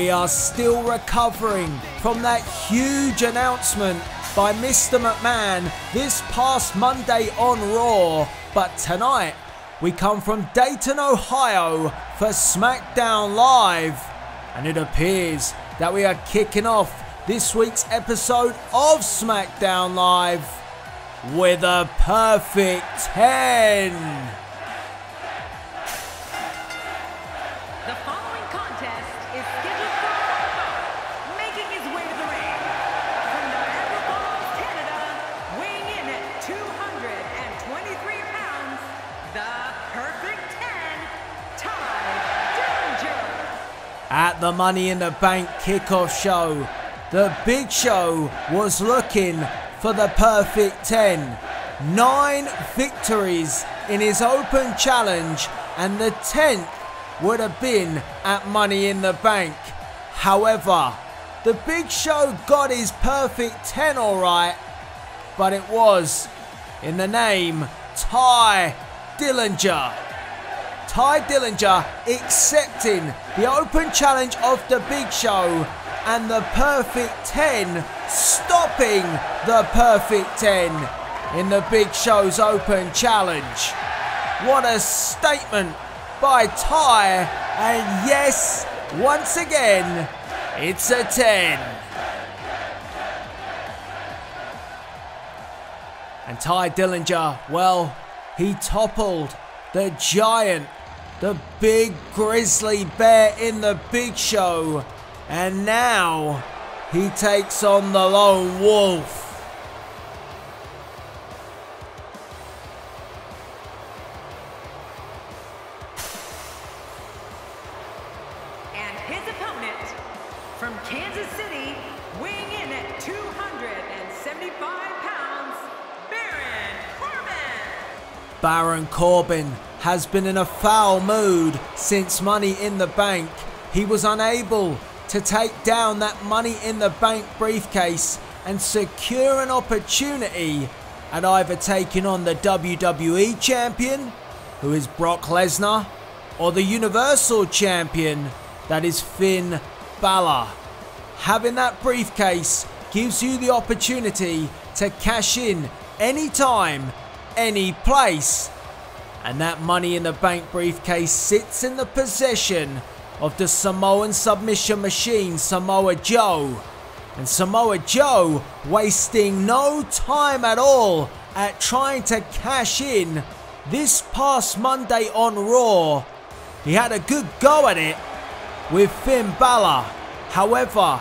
we are still recovering from that huge announcement by Mr. McMahon this past Monday on Raw. But tonight, we come from Dayton, Ohio for Smackdown Live. And it appears that we are kicking off this week's episode of Smackdown Live with a perfect 10. The following contest is scheduled for one, making his way to the ring. From Niagara Falls, Canada, weighing in at 223 pounds, the perfect 10, Dillinger. At the Money in the Bank kickoff show, the Big Show was looking for the perfect 10. 9 victories in his open challenge, and the 10th would have been at Money in the Bank. However, the Big Show got his perfect 10 alright, but it was in the name Ty Dillinger. Ty Dillinger accepting the open challenge of the Big Show, and the perfect 10 stopping the perfect 10 in the Big Show's open challenge. What a statement by Ty, and yes, once again, it's a 10. And Ty Dillinger, well, he toppled the giant, the big grizzly bear in the Big Show, and now he takes on the lone wolf. And his opponent, from Kansas City, weighing in at 275 pounds, Baron Corbin. Baron Corbin has been in a foul mood since Money in the Bank. He was unable to take down that Money in the Bank briefcase and secure an opportunity at either taking on the WWE Champion, who is Brock Lesnar, or the Universal Champion, that is Finn Balor. Having that briefcase gives you the opportunity to cash in anytime, any place. And that Money in the Bank briefcase sits in the possession of the Samoan submission machine, Samoa Joe. And Samoa Joe wasting no time at all at trying to cash in this past Monday on Raw. He had a good go at it with Finn Balor. However,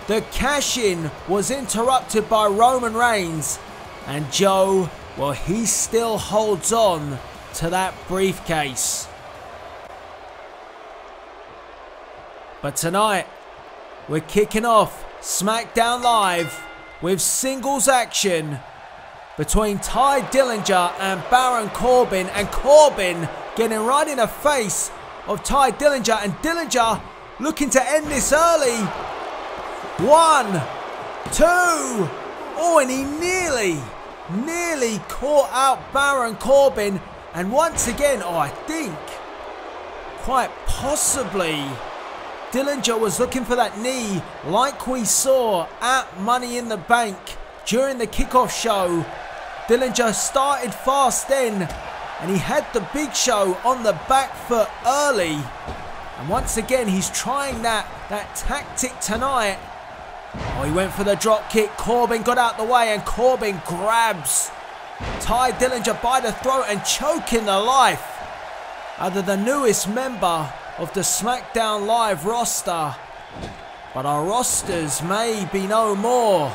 the cash in was interrupted by Roman Reigns, and Joe, well, he still holds on to that briefcase. But tonight, we're kicking off Smackdown Live with singles action between Ty Dillinger and Baron Corbin, and Corbin getting right in the face of Ty Dillinger, and Dillinger looking to end this early. 1, 2, oh, and he nearly caught out Baron Corbin, and once again, oh, I think quite possibly Dillinger was looking for that knee like we saw at Money in the Bank during the kickoff show. Dillinger started fast then, and he had the Big Show on the back foot early. And once again, he's trying that tactic tonight. Oh, he went for the drop kick. Corbin got out the way, and Corbin grabs Ty Dillinger by the throat and choking the life out of the newest member of the Smackdown Live roster. But our rosters may be no more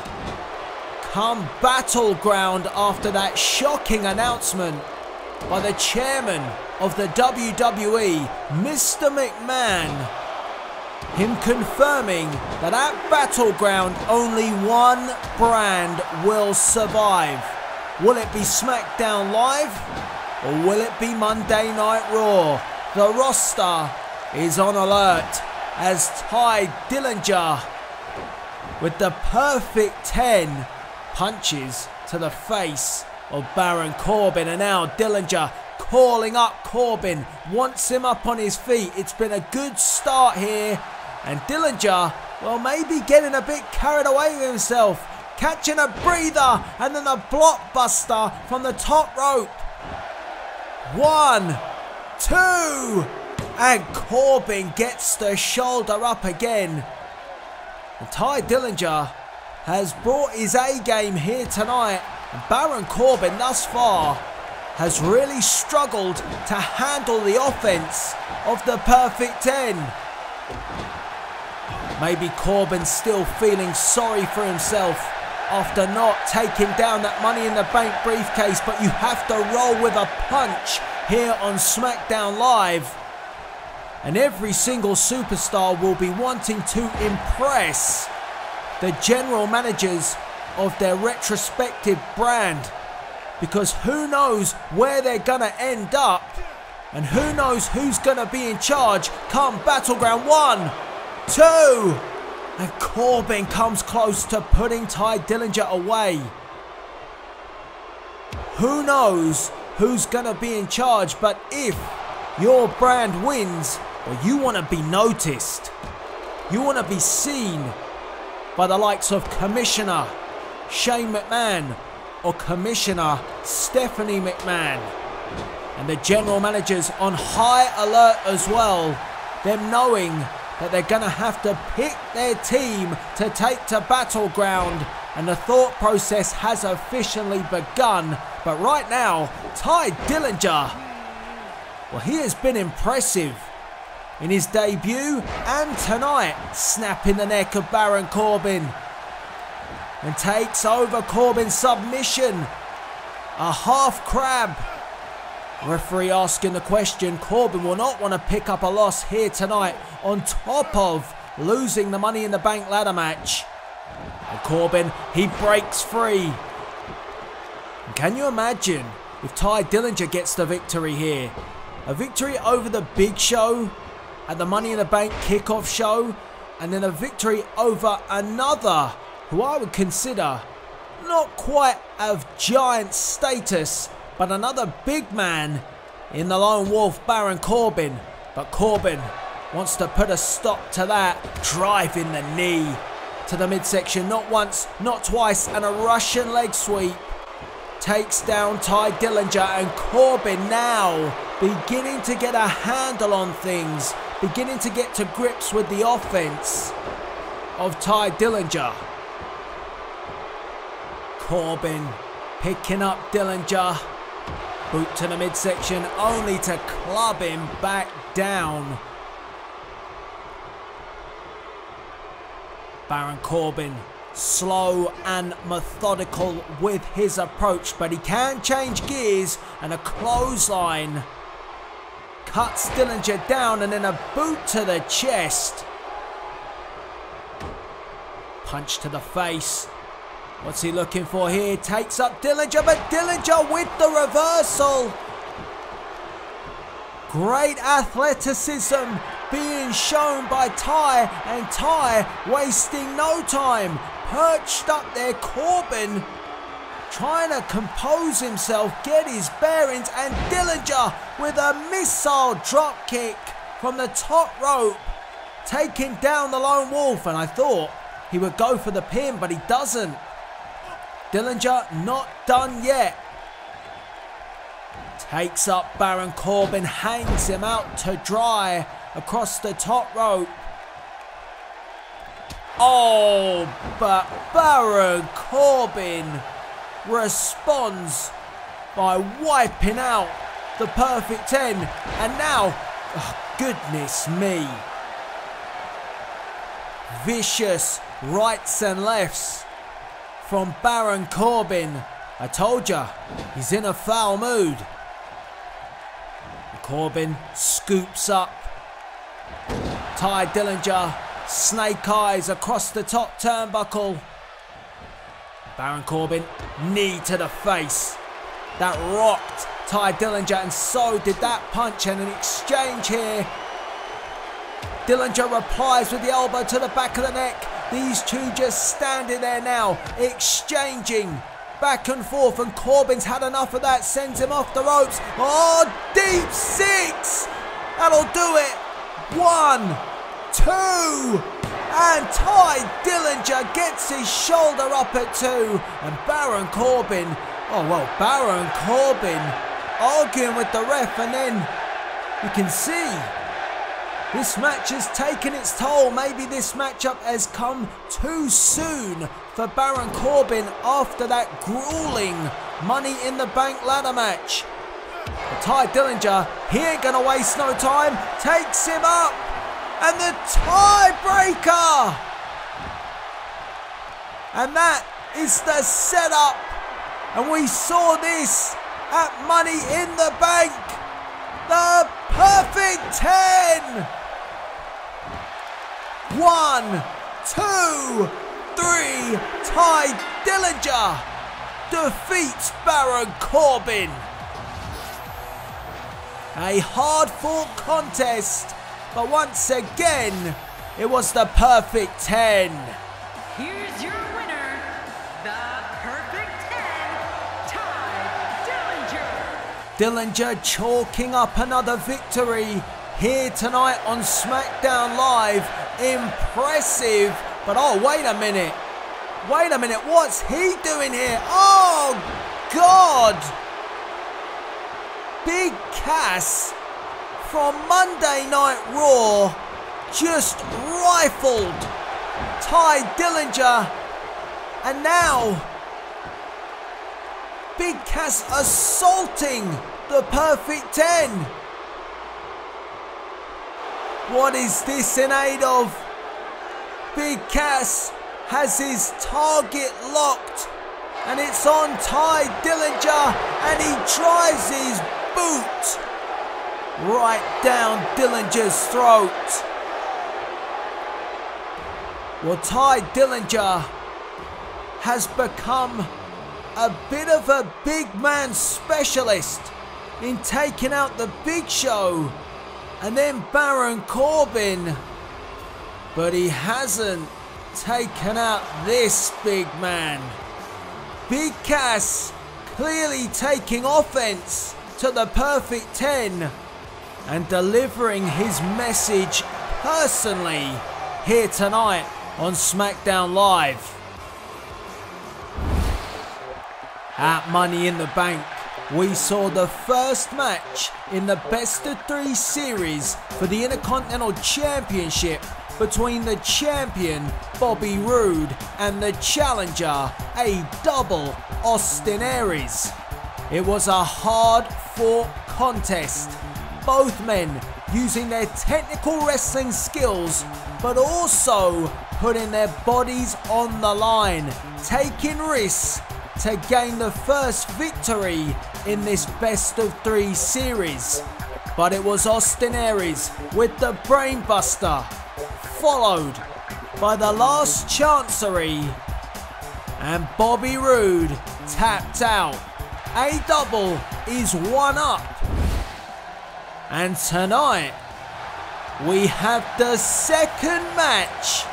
come Battleground after that shocking announcement by the chairman of the WWE, Mr. McMahon. Him confirming that at Battleground only one brand will survive. Will it be Smackdown Live, or will it be Monday Night Raw? The roster is on alert as Ty Dillinger, with the perfect 10, punches to the face of Baron Corbin. And now Dillinger calling up Corbin, wants him up on his feet. It's been a good start here And Dillinger, well, maybe getting a bit carried away with himself. Catching a breather and then a blockbuster from the top rope. 1, 2, and Corbin gets the shoulder up again. And Ty Dillinger has brought his A game here tonight. And Baron Corbin thus far has really struggled to handle the offense of the Perfect 10. Maybe Corbin's still feeling sorry for himself after not taking down that Money in the Bank briefcase, but you have to roll with a punch here on Smackdown Live. And every single superstar will be wanting to impress the general managers of their retrospective brand, because who knows where they're gonna end up, and who knows who's gonna be in charge come Battleground. 1, 2, and Corbin comes close to putting Ty Dillinger away. Who knows who's gonna be in charge, but if your brand wins, well, you want to be noticed. You want to be seen by the likes of Commissioner Shane McMahon or Commissioner Stephanie McMahon. And the general managers on high alert as well, them knowing that they're going to have to pick their team to take to Battleground, and the thought process has officially begun. But right now, Ty Dillinger, well, he has been impressive in his debut and tonight, snapping the neck of Baron Corbin and takes over Corbin's submission. A half crab. Referee asking the question, Corbin will not want to pick up a loss here tonight on top of losing the Money in the Bank ladder match. And Corbin, he breaks free. And can you imagine if Ty Dillinger gets the victory here? A victory over the Big Show at the Money in the Bank kickoff show, and then a victory over another who I would consider not quite of giant status, but another big man in the Lone Wolf, Baron Corbin. But Corbin wants to put a stop to that, driving the knee to the midsection, not once, not twice, and a Russian leg sweep takes down Ty Dillinger. And Corbin now beginning to get a handle on things, beginning to get to grips with the offense of Ty Dillinger. Corbin picking up Dillinger, boot to the midsection, only to club him back down. Baron Corbin, slow and methodical with his approach, but he can change gears, and a clothesline cuts Dillinger down, and then a boot to the chest. Punch to the face. What's he looking for here? Takes up Dillinger, but Dillinger with the reversal. Great athleticism being shown by Ty, and Ty wasting no time. Perched up there, Corbin trying to compose himself, get his bearings, and Dillinger with a missile drop kick from the top rope, taking down the Lone Wolf. And I thought he would go for the pin, but he doesn't. Dillinger not done yet. Takes up Baron Corbin, hangs him out to dry across the top rope. Oh, but Baron Corbin responds by wiping out the Perfect 10. And now, oh, goodness me, vicious rights and lefts from Baron Corbin. I told ya, he's in a foul mood. Corbin scoops up Ty Dillinger, snake eyes across the top turnbuckle. Baron Corbin, knee to the face. That rocked Ty Dillinger, and so did that punch, and an exchange here. Dillinger replies with the elbow to the back of the neck. These two just standing there now, exchanging back and forth, and Corbin's had enough of that, sends him off the ropes. Oh, deep six! That'll do it. 1, 2. And Ty Dillinger gets his shoulder up at 2. And Baron Corbin, oh well, Baron Corbin arguing with the ref, and then you can see this match has taken its toll. Maybe this matchup has come too soon for Baron Corbin after that grueling Money in the Bank ladder match. But Ty Dillinger, he ain't gonna waste no time, takes him up, and the tiebreaker! And that is the setup, and we saw this at Money in the Bank, the perfect 10! 1, 2, 3, Ty Dillinger defeats Baron Corbin. A hard-fought contest, but once again, it was the perfect 10. Here's your winner, the perfect 10, Ty Dillinger. Dillinger chalking up another victory here tonight on Smackdown Live. Impressive, but oh, wait a minute, what's he doing here? Oh, God! Big Cass from Monday Night Raw just rifled Ty Dillinger, and now Big Cass assaulting the perfect 10. What is this in aid of? Big Cass has his target locked, and it's on Ty Dillinger, and he drives his boot right down Dillinger's throat. Well, Ty Dillinger has become a bit of a big man specialist in taking out the Big Show and then Baron Corbin, but he hasn't taken out this big man. Big Cass clearly taking offense to the perfect 10 and delivering his message personally here tonight on Smackdown Live. At Money in the Bank, we saw the first match in the best of 3 series for the Intercontinental Championship between the champion Bobby Roode and the challenger, a double Austin Aries. It was a hard-fought contest, both men using their technical wrestling skills, but also putting their bodies on the line, taking risks to gain the first victory in this best of 3 series. But it was Austin Aries with the brainbuster, followed by the last chancery, and Bobby Roode tapped out. A double is 1 up. And tonight, we have the second match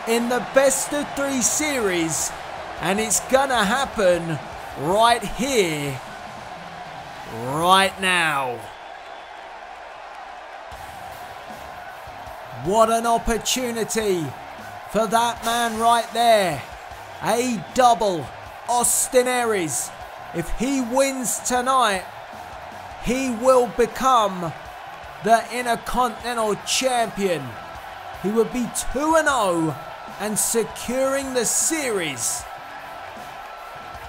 in the best of 3 series, and it's gonna happen right here, right now. What an opportunity for that man right there. A double Austin Aries. If he wins tonight, he will become the Intercontinental Champion. He would be 2-0 and securing the series.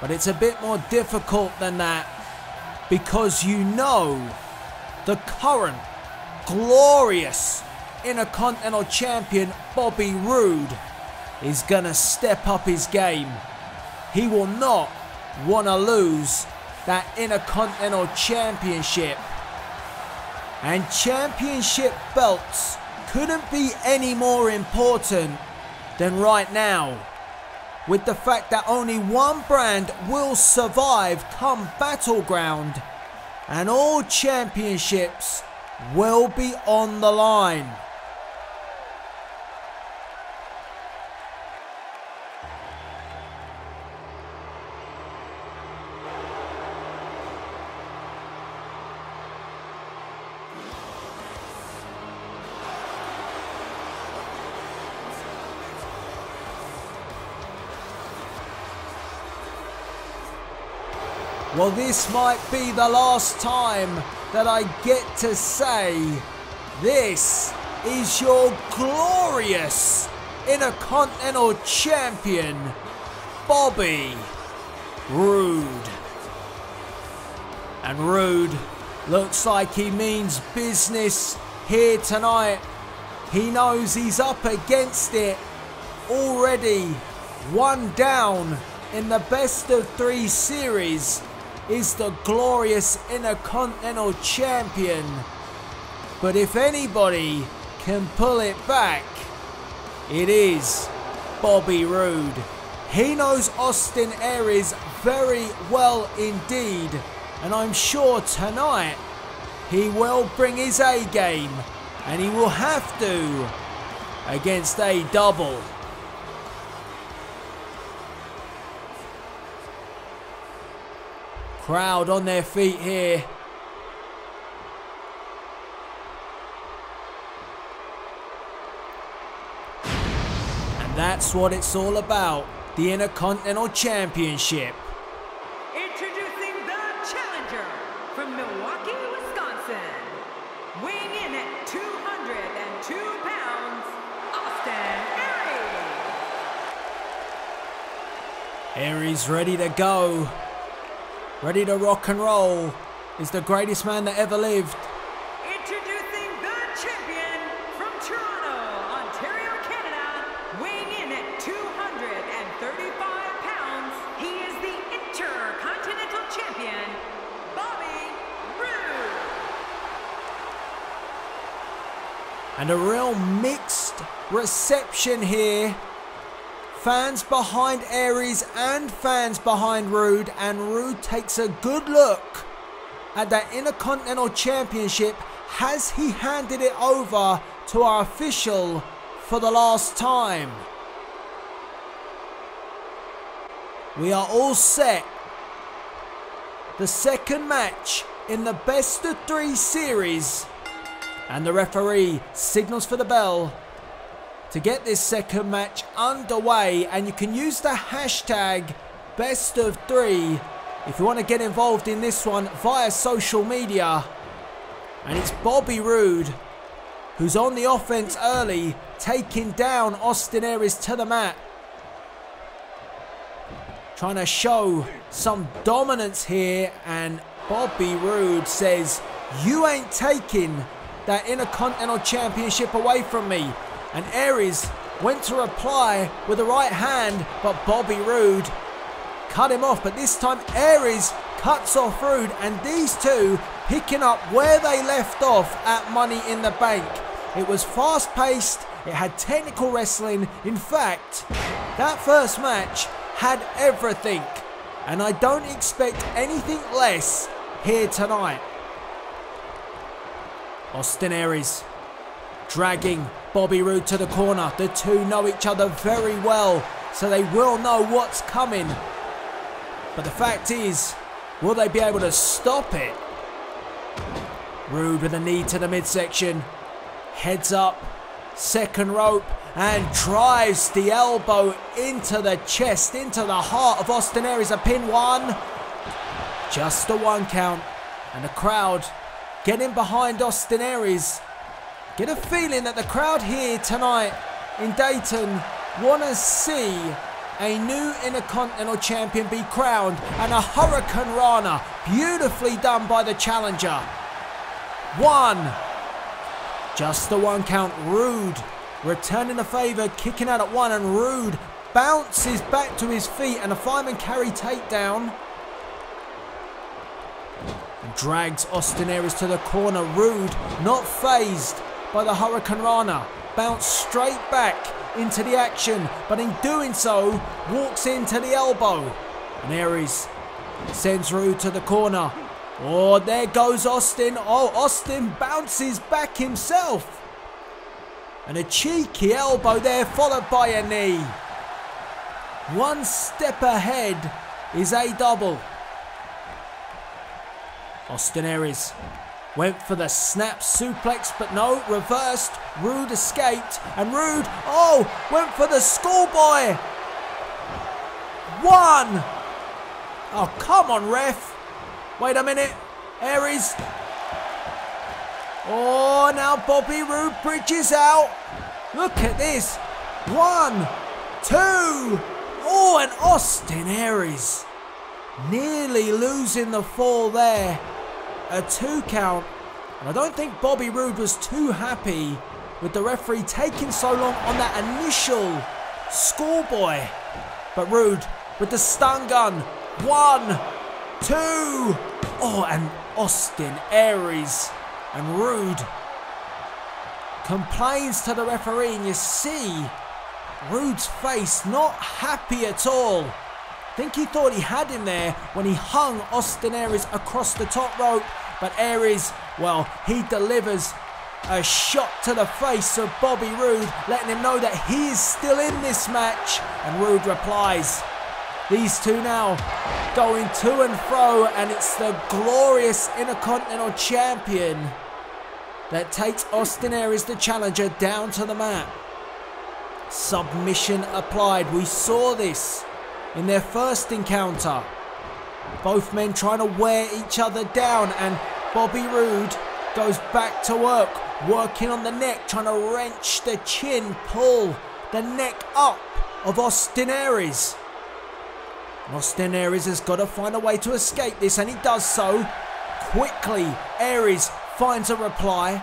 But it's a bit more difficult than that, because you know the current glorious Intercontinental Champion Bobby Roode is gonna step up his game. He will not want to lose that Intercontinental Championship. And championship belts couldn't be any more important than right now, with the fact that only one brand will survive come Battleground, and all championships will be on the line. Well, this might be the last time that I get to say this is your glorious Intercontinental Champion, Bobby Roode. And Roode looks like he means business here tonight. He knows he's up against it already. One down in the best of 3 series is the glorious Intercontinental Champion. But if anybody can pull it back, it is Bobby Roode. He knows Austin Aries very well indeed, and I'm sure tonight he will bring his A game, and he will have to against a double. Crowd on their feet here. And that's what it's all about, the Intercontinental Championship. Introducing the challenger from Milwaukee, Wisconsin, weighing in at 202 pounds, Austin Aries. Aries ready to go. Ready to rock and roll. Is the greatest man that ever lived. Introducing the champion from Toronto, Ontario, Canada, weighing in at 235 pounds. He is the Intercontinental Champion, Bobby Roode. And a real mixed reception here. Fans behind Aries and fans behind Roode, and Roode takes a good look at that Intercontinental Championship. Has he handed it over to our official for the last time? We are all set. The second match in the best of 3 series, and the referee signals for the bell to get this second match underway. And you can use the hashtag #BestOf3 if you want to get involved in this one via social media. And it's Bobby Roode who's on the offense early, taking down Austin Aries to the mat. Trying to show some dominance here, and Bobby Roode says, "You ain't taking that Intercontinental Championship away from me." And Aries went to reply with the right hand, but Bobby Roode cut him off. But this time Aries cuts off Roode, and these two picking up where they left off at Money in the Bank. It was fast paced, it had technical wrestling. In fact, that first match had everything, and I don't expect anything less here tonight. Austin Aries dragging Bobby Roode to the corner. The two know each other very well, so they will know what's coming. But the fact is, will they be able to stop it? Roode with a knee to the midsection. Heads up, second rope, and drives the elbow into the chest, into the heart of Austin Aries. A pin, 1. Just a 1 count. And the crowd getting behind Austin Aries. Get a feeling that the crowd here tonight in Dayton want to see a new Intercontinental Champion be crowned. And a Hurricane Rana, beautifully done by the challenger. 1. Just the 1 count. Roode returning the favour, kicking out at 1, and Roode bounces back to his feet, and a fireman carry takedown. And drags Austin Aries to the corner. Roode not phased by the Hurricane Rana, bounced straight back into the action, but in doing so walks into the elbow, and Aries sends Roode to the corner. Oh, there goes Austin. Oh, Austin bounces back himself, and a cheeky elbow there followed by a knee. One step ahead is a double. Austin Aries went for the snap suplex, but no, reversed. Roode escaped, and Roode, oh, went for the schoolboy. 1. Oh, come on, ref. Wait a minute. Aries. Oh, now Bobby Roode bridges out. Look at this. 1, 2. Oh, and Austin Aries nearly losing the fall there. A 2 count. And I don't think Bobby Roode was too happy with the referee taking so long on that initial schoolboy. But Roode with the stun gun. 1, 2. Oh, and Austin Aries and Roode complains to the referee, and you see Roode's face not happy at all. I think he thought he had him there when he hung Austin Aries across the top rope, but Aries, well, he delivers a shot to the face of Bobby Roode, letting him know that he is still in this match, and Roode replies. These two now going to and fro, and it's the glorious Intercontinental Champion that takes Austin Aries, the challenger, down to the mat. Submission applied. We saw this in their first encounter. Both men trying to wear each other down, and Bobby Roode goes back to work, working on the neck, trying to wrench the chin, pull the neck up of Austin Aries. Austin Aries has got to find a way to escape this, and he does so quickly. Aries finds a reply.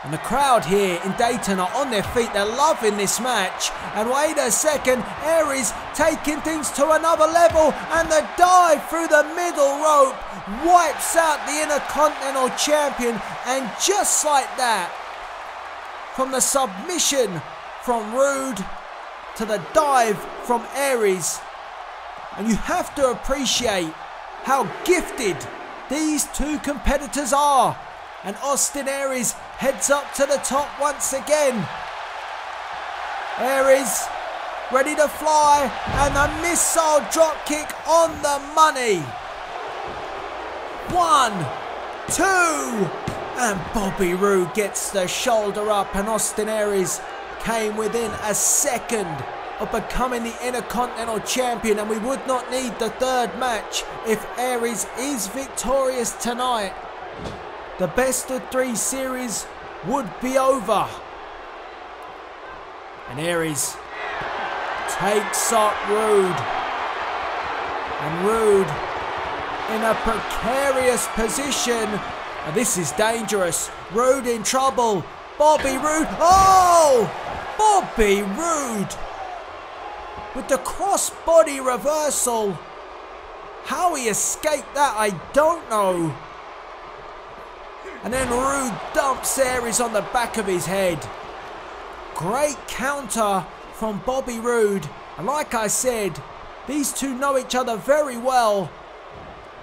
And the crowd here in Dayton are on their feet. They're loving this match. And wait a second, Aries taking things to another level, and the dive through the middle rope wipes out the Intercontinental Champion. And just like that, from the submission from Roode to the dive from Aries, and you have to appreciate how gifted these two competitors are. And Austin Aries heads up to the top once again. Aries ready to fly, and the missile drop kick on the money. 1, 2, and Bobby Roode gets the shoulder up, and Austin Aries came within a second of becoming the Intercontinental Champion, and we would not need the third match if Aries is victorious tonight. The best of 3 series would be over. And Aries takes up Roode. And Roode in a precarious position. And this is dangerous. Roode in trouble. Bobby Roode. Oh! Bobby Roode with the crossbody reversal. How he escaped that, I don't know. And then Roode dumps Aries on the back of his head. Great counter from Bobby Roode. And like I said, these two know each other very well.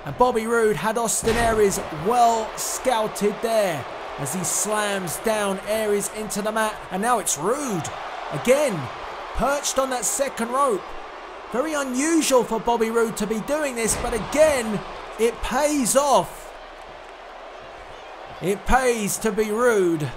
And Bobby Roode had Austin Aries well scouted there as he slams down Aries into the mat. And now it's Roode again, perched on that second rope. Very unusual for Bobby Roode to be doing this, but again, it pays off. It pays to be Roode.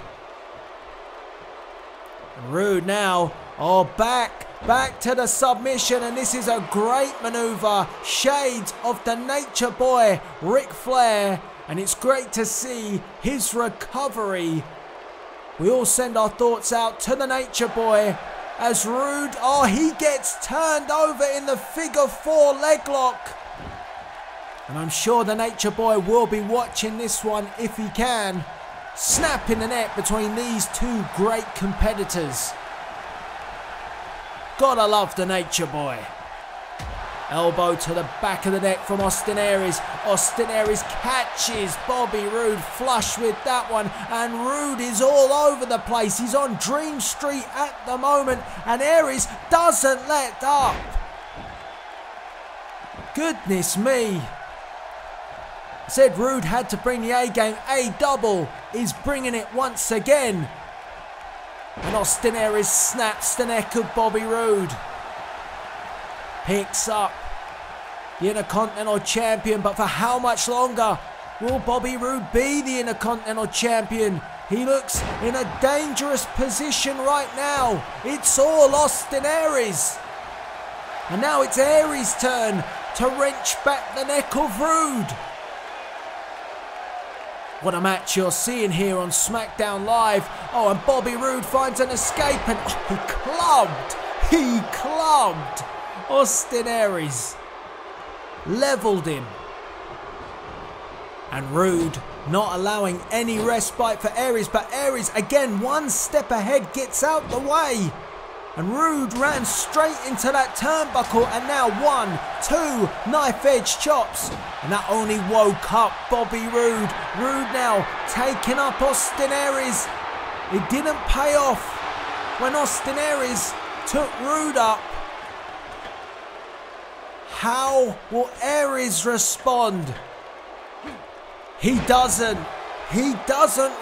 Roode now, oh, back to the submission, and this is a great maneuver. Shades of the Nature Boy, Ric Flair, and it's great to see his recovery. We all send our thoughts out to the Nature Boy as Roode, oh, he gets turned over in the figure 4 leg lock. And I'm sure the Nature Boy will be watching this one if he can. Snap in the net between these two great competitors. Gotta love the Nature Boy. Elbow to the back of the neck from Austin Aries. Austin Aries catches Bobby Roode flush with that one. And Roode is all over the place. He's on Dream Street at the moment. And Aries doesn't let up. Goodness me. Said Roode had to bring the A game. A double is bringing it once again. And Austin Aries snaps the neck of Bobby Roode. Picks up the Intercontinental Champion, but for how much longer will Bobby Roode be the Intercontinental Champion? He looks in a dangerous position right now. It's all Austin Aries. And now it's Aries' turn to wrench back the neck of Roode. What a match you're seeing here on Smackdown Live. Oh, and Bobby Roode finds an escape and he clubbed Austin Aries. Leveled him. And Roode not allowing any respite for Aries, but Aries again one step ahead, gets out the way. And Roode ran straight into that turnbuckle, and now 1, 2 knife edge chops. And that only woke up Bobby Roode. Roode now taking up Austin Aries. It didn't pay off when Austin Aries took Roode up. How will Aries respond? He doesn't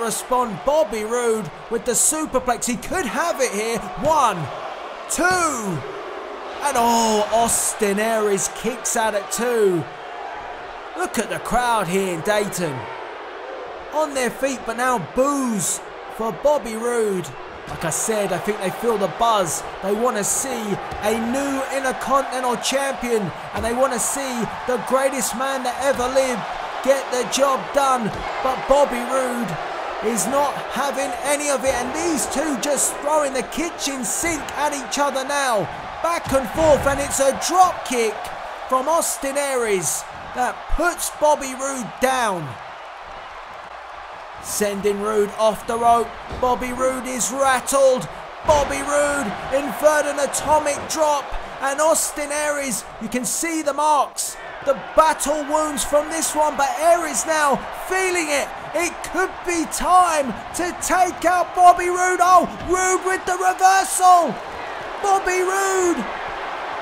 respond. Bobby Roode with the superplex. He could have it here. 1, 2. And oh, Austin Aries kicks out at 2. Look at the crowd here in Dayton. On their feet, but now boos for Bobby Roode. Like I said, I think they feel the buzz. They want to see a new Intercontinental Champion. And they want to see the greatest man that ever lived get the job done. But Bobby Roode is not having any of it. And these two just throwing the kitchen sink at each other now. Back and forth. And it's a drop kick from Austin Aries that puts Bobby Roode down. Sending Roode off the rope. Bobby Roode is rattled. Bobby Roode inverted atomic drop. And Austin Aries, you can see the marks, the battle wounds from this one. But Aries now feeling it. It could be time to take out Bobby Roode. Oh, Roode with the reversal. Bobby Roode.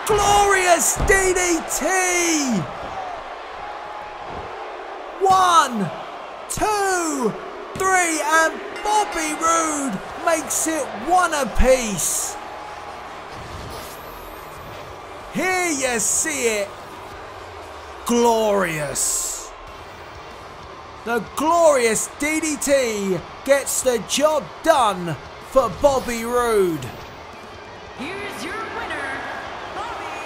Glorious DDT. 1, 2, 3, and Bobby Roode makes it 1 apiece. Here you see it. Glorious. The glorious DDT gets the job done for Bobby Roode. Here's your winner, Bobby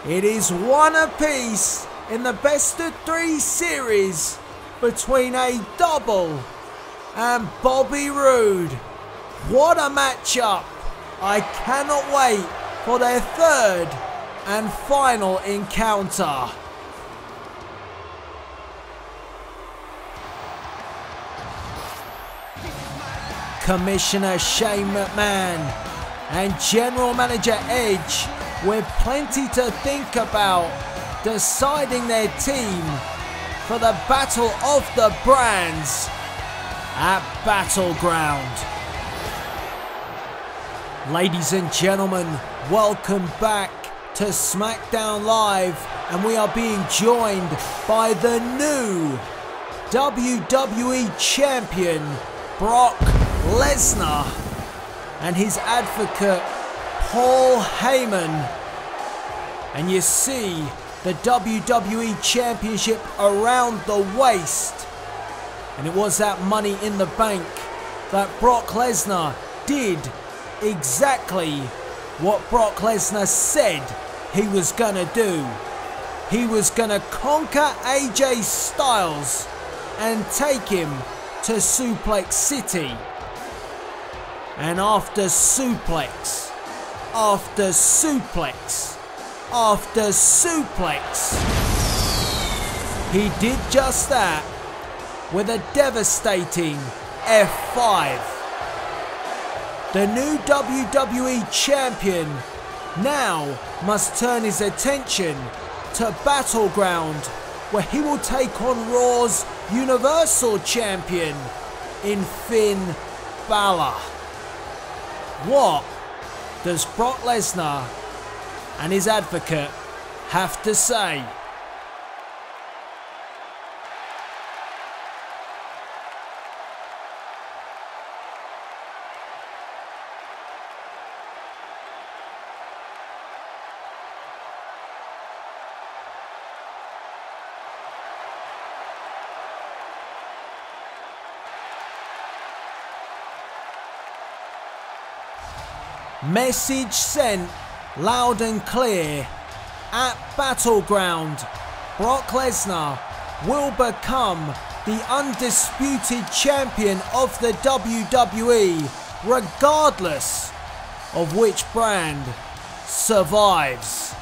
Roode. It is 1 apiece in the best of 3 series between a double and Bobby Roode. What a matchup. I cannot wait for their 3rd and final encounter. Commissioner Shane McMahon and General Manager Edge with plenty to think about, deciding their team for the Battle of the Brands at Battleground. Ladies and gentlemen, welcome back to Smackdown Live, and we are being joined by the new WWE Champion Brock Lesnar and his advocate Paul Heyman. And you see the WWE Championship around the waist. And it was that Money in the Bank that Brock Lesnar did exactly what Brock Lesnar said he was gonna do. He was gonna conquer AJ Styles and take him to Suplex City. And after suplex, after suplex, after suplex, he did just that with a devastating F5. The new WWE Champion now must turn his attention to Battleground, where he will take on Raw's Universal Champion in Finn Balor. What does Brock Lesnar and his advocate have to say? Message sent loud and clear at Battleground, Brock Lesnar will become the undisputed champion of the WWE, regardless of which brand survives.